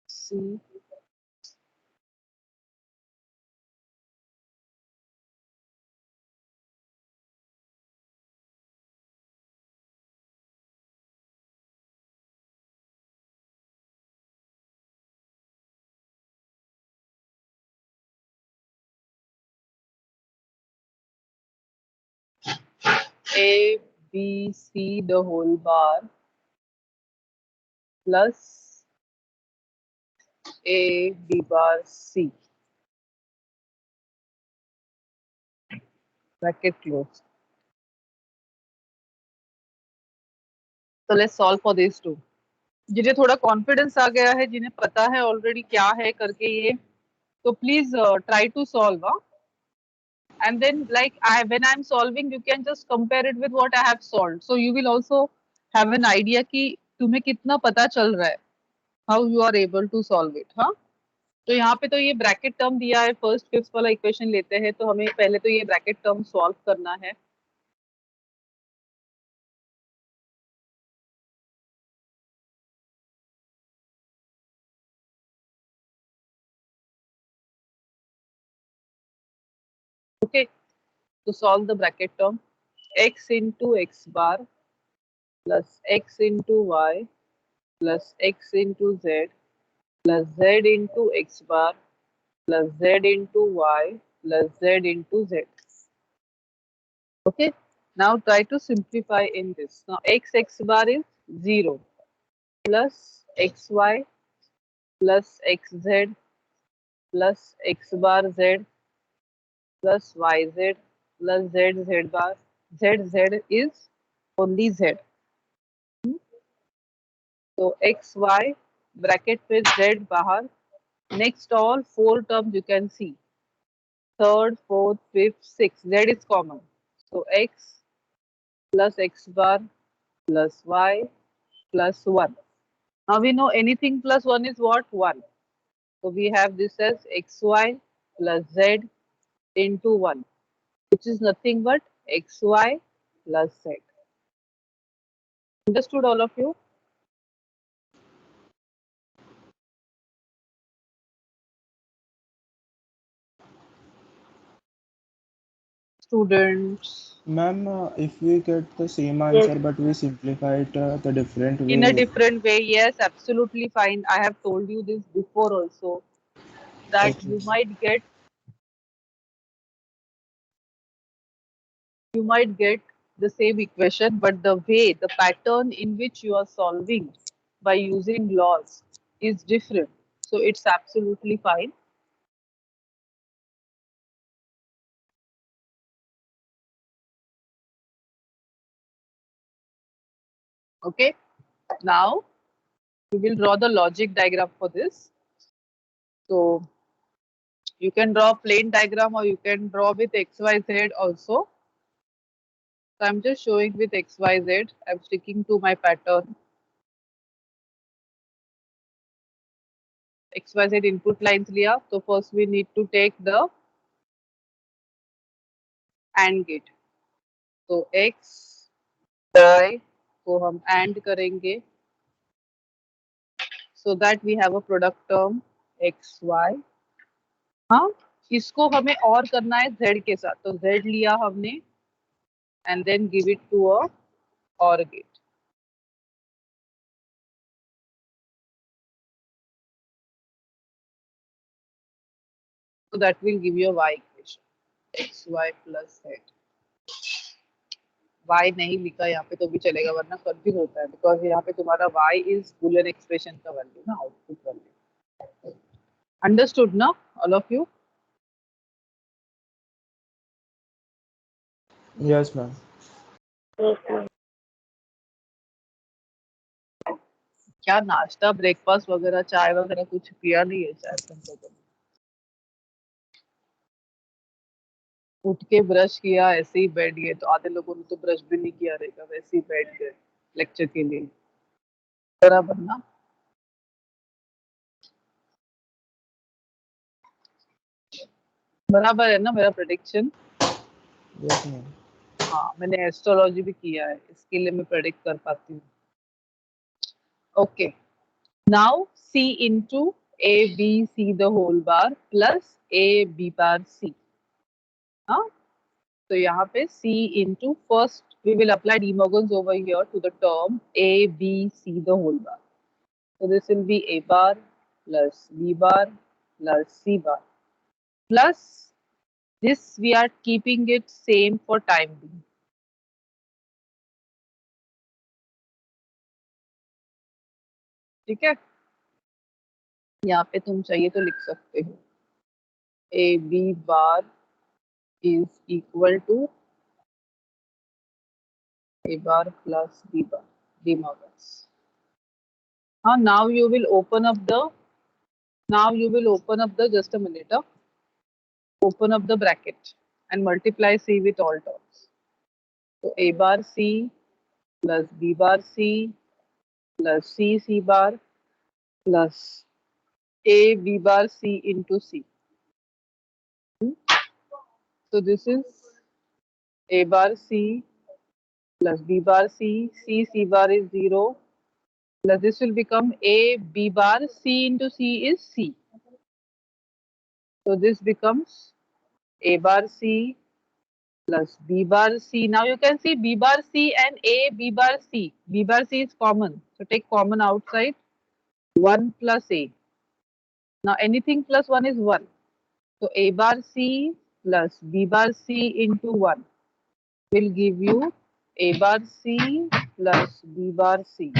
C A B C the whole bar plus A B bar C. Bracket close. So let's solve for these two. जिन्हें थोड़ा confidence आ गया है, जिन्हें पता है already क्या है करके ये, तो please try to solve. And then when I'm solving, you can just compare it with what I have solved, so you will also have an idea कि तुम्हें कितना पता चल रहा है, how you are able to solve it. हाँ, तो यहाँ पे तो ये ब्रैकेट टर्म दिया है, फर्स्ट फिफ्थ वाला इक्वेशन लेते हैं, तो हमें पहले तो ये ब्रैकेट टर्म सॉल्व करना है. Okay, to solve the bracket term, x into x bar plus x into y plus x into z plus z into x bar plus z into y plus z into z. Okay, now try to simplify in this. Now x bar is 0 plus xy plus xz plus x bar z plus yz plus z bar. Z is only z. So xy bracket with z bahar. Next all four terms you can see. Third, fourth, fifth, sixth. Z is common. So x plus x bar plus y plus 1. Now we know anything plus 1 is what? 1. So we have this as xy plus z into 1, which is nothing but xy plus z. Understood, all of you? Students, Ma'am, if we get the same Yes. answer but we simplify it the different in a way, different way, yes, absolutely fine. I have told you this before also, that okay. you might get the same equation, but the way, the pattern in which you are solving by using laws is different. So it's absolutely fine. Okay. Now we will draw the logic diagram for this. So you can draw a plain diagram or you can draw with XYZ also. So I'm just showing with XYZ. I'm sticking to my pattern. XYZ input lines लिया. So first we need to take the AND gate. So X, Y को हम AND करेंगे. So that we have a product term XY. हाँ, इसको हमें और करना है Z के साथ. तो Z लिया हमने and then give it to a OR gate. So that will give you a Y equation. XY plus Z. Y नहीं लिखा यहाँ पे तो भी चलेगा वरना कंफ्यूज होता है बिकॉज यहाँ पे तुम्हारा Y इज बूलियन एक्सप्रेशन का वैल्यू ना आउटपुट वैल्यू. अंडरस्टूड ना all of you? Yes, ma'am. Yes, ma'am. क्या नाश्ता ब्रेकफास्ट वगैरह चाय वगैरह कुछ पिया नहीं है शायद तुम लोगों ने? उठ के ब्रश किया ऐसे ही बैठ गए. तो आधे लोगों ने तो ब्रश भी नहीं किया रहेगा वैसे ही बैठ गए लेक्चर के लिए. बराबर ना? बराबर है ना मेरा प्रेडिक्शन? Yes, ma'am. हाँ, मैंने एस्ट्रोलॉजी भी किया है इसके लिए मैं प्रेडिक्ट कर पाती हूँ. Okay. Now C into A B C the whole bar plus A B bar C. हाँ, तो यहाँ पे C into first we will apply De Morgan's over here to the term A B C the whole bar. So this will be A bar plus B bar plus C bar plus this we are keeping it same for time being. ठीक है, यहाँ पे तुम चाहिए तो लिख सकते हो A B bar is equal to A bar plus B bar, De Morgan's. Now you will open up the, just a minute, open up the bracket and multiply C with all terms. So A bar C plus B bar C plus C C bar plus A B bar C into C. So this is A bar C plus B bar C, C C bar is 0, plus this will become A B bar C into C is C. So this becomes A bar C plus B bar C. Now you can see B bar C and A B bar C. B bar C is common. So take common outside. 1 plus A. Now anything plus 1 is 1. So A bar C plus B bar C into 1 will give you A bar C plus B bar C.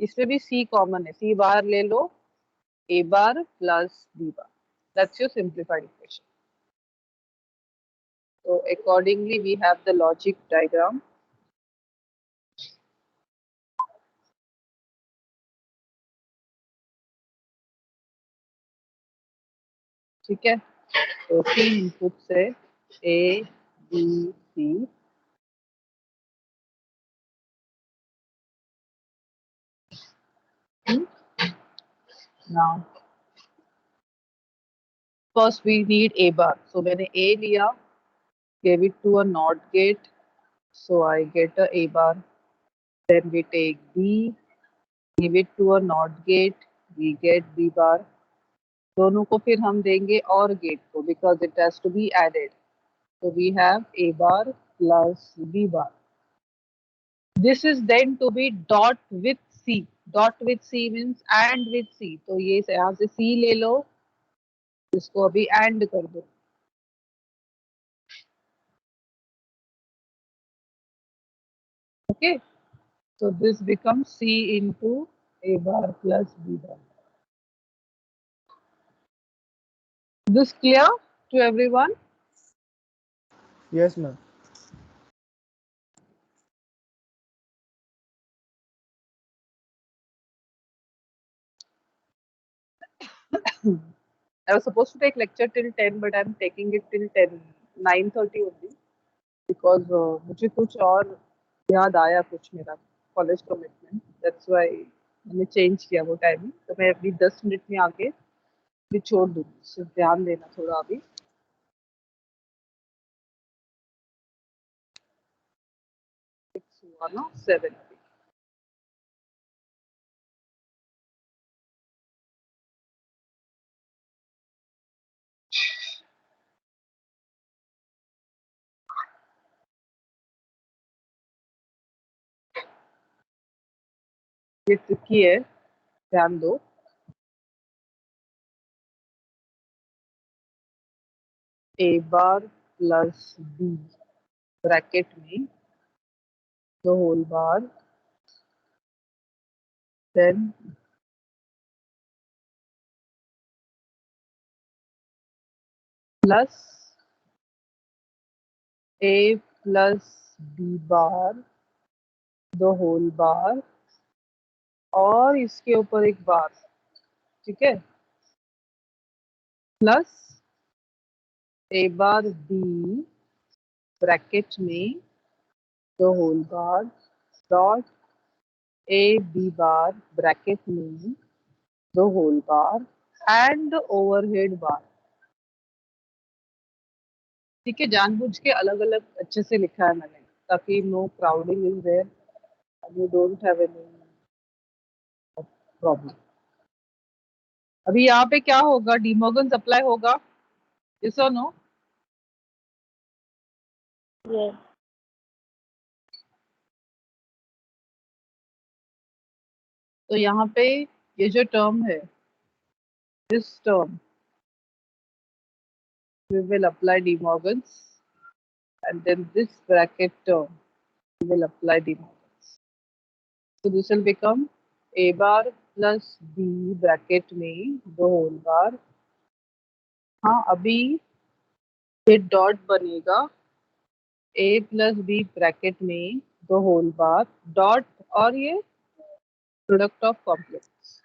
इसमें भी C common है. C बाहर ले लो. A bar plus B bar. That's your simplified equation. So accordingly, we have the logic diagram. ठीक है, तो 3 input से A, B, C. Now, first we need a bar. So मैंने a लिया, gave it to a NOT gate, so I get a bar. Then we take b, give it to a NOT gate, we get b bar. दोनों को फिर हम देंगे और gate को, because it has to be added. So we have a bar plus b bar. This is then to be dot with c. Dot with c means and with c. तो ये यहाँ से c ले लो, इसको अभी and कर दो. Okay, so this becomes c into a bar plus b bar. This clear to everyone? Yes, ma'am. I was supposed to take lecture till 10, but I'm taking it till 9:30 only, because मुझे कुछ और याद आया, कुछ मेरा college commitment. That's why मैंने change किया वो टाइमिंग. तो मैं अभी 10 मिनट में आके फिर छोड़ दूंगी. सिर्फ ध्यान देना थोड़ा अभी. हुआ ना 7. ये ट्रिकी है, ध्यान दो. a bar plus b bracket में the whole bar, then plus a plus b bar the whole bar, और इसके ऊपर एक बार. ठीक है, plus a bar b bracket में the whole bar dot a b bar bracket में the whole bar and the overhead bar. ठीक है, जानबूझ के अलग अलग अच्छे से लिखा है मैंने, ताकि no crowding is there and you don't have any problem. अभी यहाँ पे क्या होगा, डिमॉर्गन्स अप्लाई होगा, yes or no? Yes. तो यहाँ पे ये जो टर्म है, this term we will apply De Morgan's, and then this bracket term we will apply De Morgan's. So this will become a bar plus b bracket में the whole bar. हाँ, अभी ये डॉट बनेगा a plus b bracket में the whole bar dot, और ये product of compliments.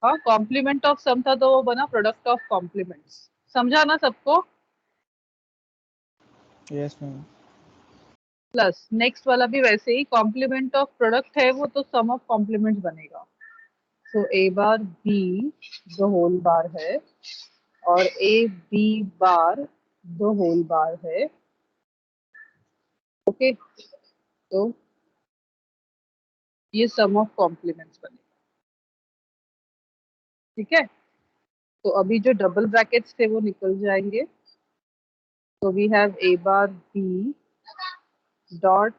हाँ, complement of some था तो वो बना प्रोडक्ट ऑफ कॉम्प्लीमेंट्स. समझा ना सबको? Yes, ma'am. प्लस नेक्स्ट वाला भी वैसे ही, कॉम्प्लीमेंट ऑफ प्रोडक्ट है वो, तो सम ऑफ कॉम्प्लीमेंट्स बनेगा. So A bar B the whole bar है, और A B bar the whole bar है. ओके, तो ये सम ऑफ कॉम्प्लीमेंट्स बनेगा. ठीक है, तो अभी जो डबल ब्रैकेट्स थे वो निकल जाएंगे. तो we have A bar B dot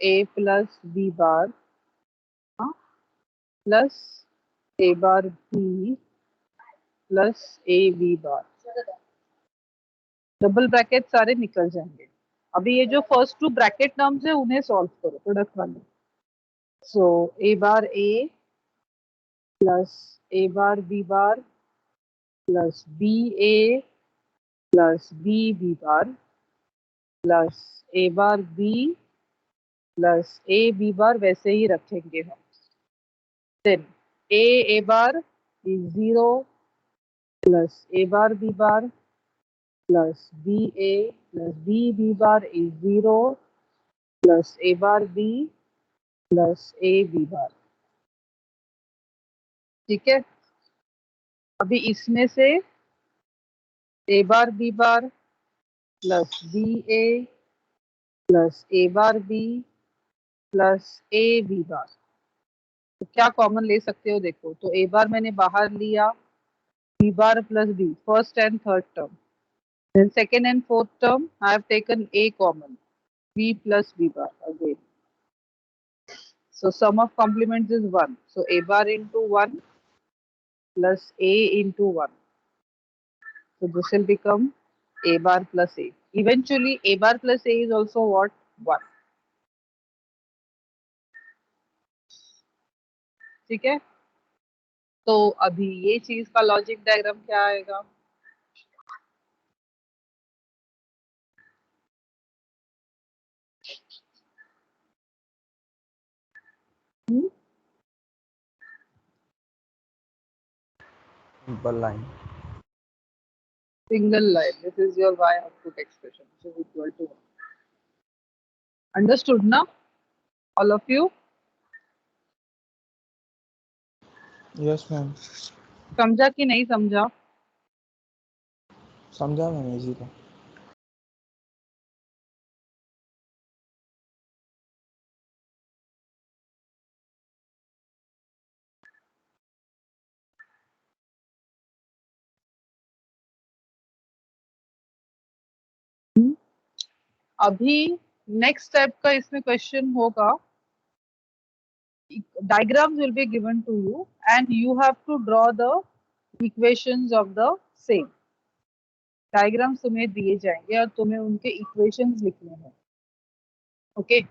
A plus B bar plus A bar B plus A B bar. Double bracket सारे निकल जाएंगे. अभी ये जो फर्स्ट 2 ब्रैकेट टर्म्स है उन्हें सॉल्व करो, प्रोडक्ट वाले. So A bar A plus A bar B bar plus B A plus B B bar plus A bar B plus A B bar, वैसे ही रखेंगे हम. Then A bar is 0 plus A bar B bar plus B A plus B B bar is 0 plus A bar B plus A B bar. ठीक है, अभी इसमें से A bar B bar plus BA plus A bar B plus A B bar. तो क्या common ले सकते हो देखो, तो A बार मैंने बाहर लिया, B bar plus B, first and third term. Then second and fourth term, I have taken A common, B plus B bar again. So sum of complements is 1. So A bar into 1 plus A into 1. So this will become A bar plus A. Eventually A bar plus A is also what? 1. ठीक है, तो अभी ये चीज का logic diagram क्या आएगा? Simple line. Single line. This is your y output expression, which is equal to 1. Understood now, all of you? Yes ma'am, समझा कि नहीं समझा? समझा मैम इजी था। अभी नेक्स्ट टाइप का इसमें क्वेश्चन होगा, diagrams will be given to you and you have to draw the equations of the same. Diagrams तुम्हें दिए जाएंगे और तुम्हें उनके इक्वेशंस लिखने हैं। ओके,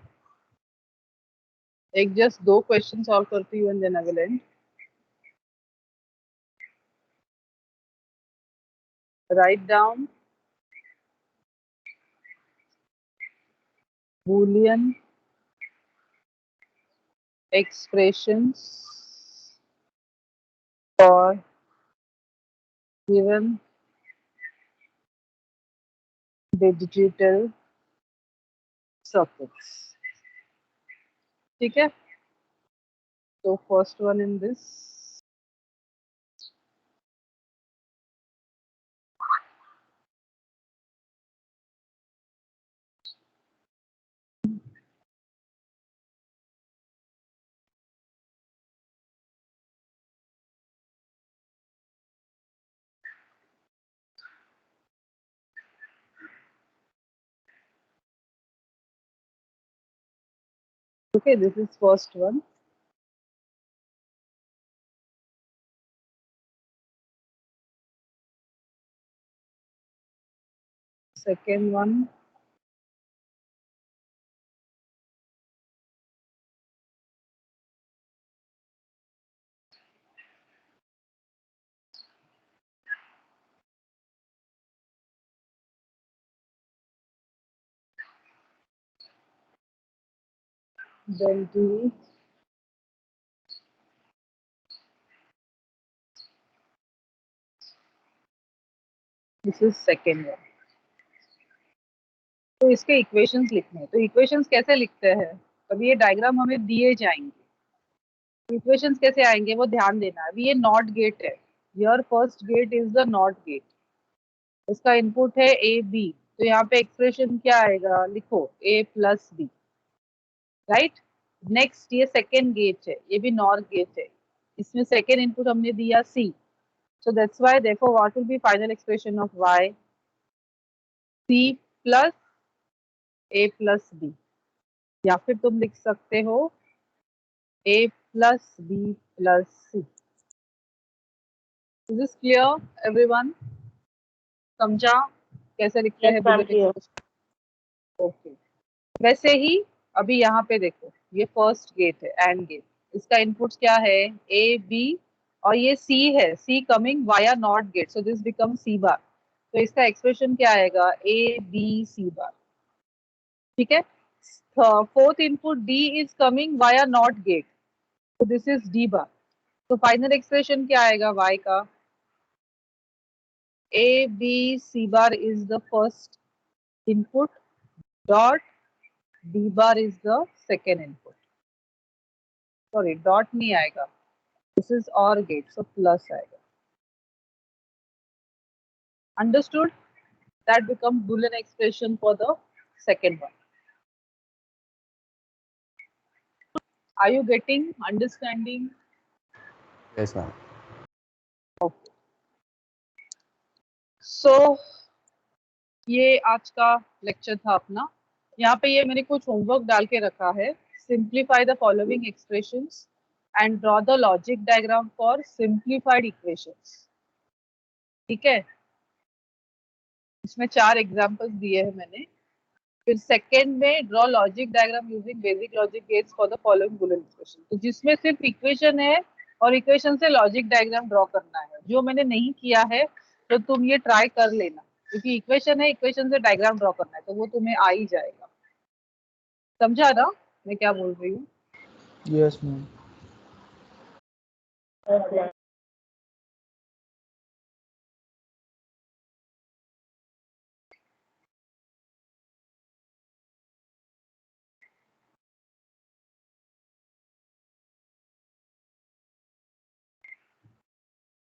एक जस्ट 2 क्वेश्चन सॉल्व करती हूँ and then I will end. Write down boolean expressions for given digital circuits. ठीक है, तो first one in this, okay, this is first one. Second one, then D, this is second one. तो इसके equations लिखने हैं, तो equations कैसे लिखते हैं? अभी ये डायग्राम हमें दिए जाएंगे, इक्वेशंस कैसे आएंगे वो ध्यान देना है। अभी ये नॉट गेट है, your first gate is the not gate, इसका इनपुट है ए बी, तो यहाँ पे एक्सप्रेशन क्या आएगा? लिखो ए प्लस बी, राइट। नेक्स्ट ये सेकेंड गेट है, ये भी नॉर गेट है, इसमें सेकेंड इनपुट हमने दिया सी, so that's why therefore what will be final expression of y? c plus a plus b, या फिर तुम लिख सकते हो a plus b plus c. Is this clear everyone? समझा कैसे लिखते Yes, हैं ma'am, Boolean clear. Expression? Okay, वैसे ही अभी यहाँ पे देखो, ये फर्स्ट गेट है एंड गेट, इसका इनपुट क्या है? ए बी, और ये सी है, C coming via not gate, so this become C bar, तो इसका एक्सप्रेशन क्या आएगा? ए बी सी बार, ठीक है। Fourth input D is coming via not gate, तो दिस इज डी बार, तो फाइनल एक्सप्रेशन क्या आएगा वाई का? A B C bar is the first input dot D bar is the second input, sorry dot नहीं आएगा, this is OR gate, so plus आएगा। Understood? That becomes Boolean expression for the second one. Are you getting, understanding? Yes, ma'am. So ये आज का lecture था अपना. यहाँ पे ये मैंने कुछ होमवर्क डाल के रखा है. Simplify the following expressions and draw the logic diagram for simplified equations. ठीक है, इसमें 4 एग्जांपल्स दिए हैं मैंने. फिर सेकंड में draw logic diagram using basic logic gates for the following Boolean equation. तो जिसमें सिर्फ इक्वेशन है और इक्वेशन से लॉजिक डायग्राम ड्रॉ करना है. जो मैंने नहीं किया है तो तुम ये ट्राई कर लेना, क्योंकि इक्वेशन है, इक्वेशन से डायग्राम ड्रॉ करना है, तो वो तुम्हें आ ही जाएगा. समझा ना मैं क्या बोल रही हूँ? Yes, ma'am. Yes, ma'am.